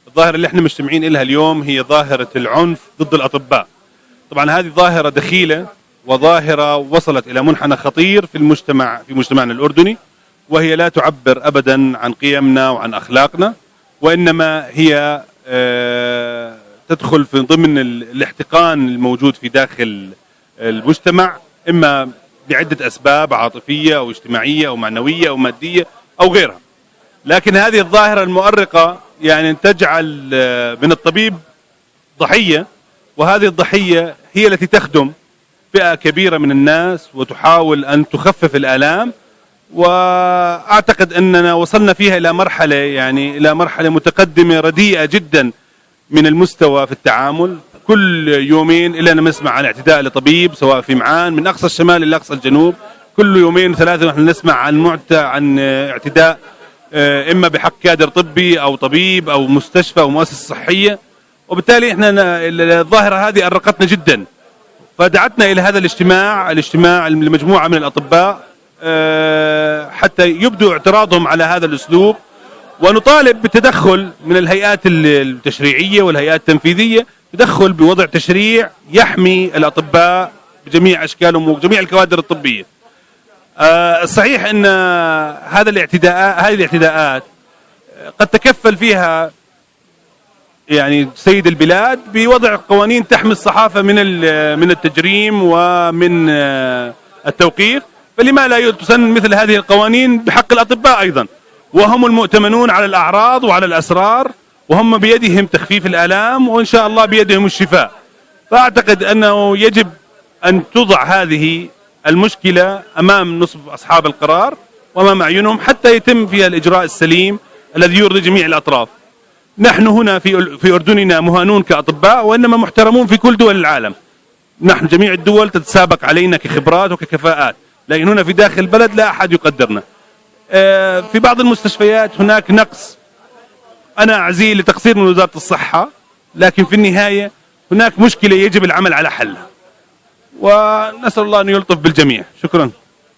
الظاهرة اللي احنا مجتمعين لها اليوم هي ظاهرة العنف ضد الأطباء. طبعا هذه ظاهرة دخيلة وظاهرة وصلت إلى منحنى خطير في مجتمعنا الأردني، وهي لا تعبر أبدا عن قيمنا وعن أخلاقنا، وإنما هي تدخل في ضمن الاحتقان الموجود في داخل المجتمع، إما بعدة أسباب عاطفية أو اجتماعية أو معنوية أو مادية أو غيرها. لكن هذه الظاهرة المؤرقة يعني تجعل من الطبيب ضحية، وهذه الضحية هي التي تخدم فئة كبيرة من الناس وتحاول أن تخفف الآلام. وأعتقد أننا وصلنا فيها إلى مرحلة متقدمة رديئة جدا من المستوى في التعامل. كل يومين إلا نسمع عن اعتداء لطبيب، سواء في معان من أقصى الشمال إلى أقصى الجنوب. كل يومين ثلاثة نحن نسمع عن اعتداء إما بحق كادر طبي أو طبيب أو مستشفى أو مؤسسة صحية. وبالتالي احنا الظاهرة هذه أرقتنا جدا، فدعتنا إلى هذا الاجتماع لمجموعة من الأطباء حتى يبدوا اعتراضهم على هذا الأسلوب، ونطالب بالتدخل من الهيئات التشريعية والهيئات التنفيذية، تدخل بوضع تشريع يحمي الأطباء بجميع أشكالهم وجميع الكوادر الطبية. الصحيح أن هذه الاعتداءات قد تكفل فيها يعني سيد البلاد بوضع قوانين تحمي الصحافة من التجريم ومن التوقيف، فلما لا تسن مثل هذه القوانين بحق الأطباء أيضا، وهم المؤتمنون على الأعراض وعلى الأسرار، وهم بيدهم تخفيف الآلام وإن شاء الله بيدهم الشفاء. فأعتقد أنه يجب أن توضع هذه المشكلة أمام نصب أصحاب القرار وأمام أعينهم حتى يتم فيها الإجراء السليم الذي يرضي جميع الأطراف. نحن هنا في أردننا مهانون كأطباء، وإنما محترمون في كل دول العالم. نحن جميع الدول تتسابق علينا كخبرات وككفاءات، لكن هنا في داخل البلد لا أحد يقدرنا. في بعض المستشفيات هناك نقص، أنا أعزيه لتقصير من وزارة الصحة، لكن في النهاية هناك مشكلة يجب العمل على حلها، ونسأل الله أن يلطف بالجميع. شكرا.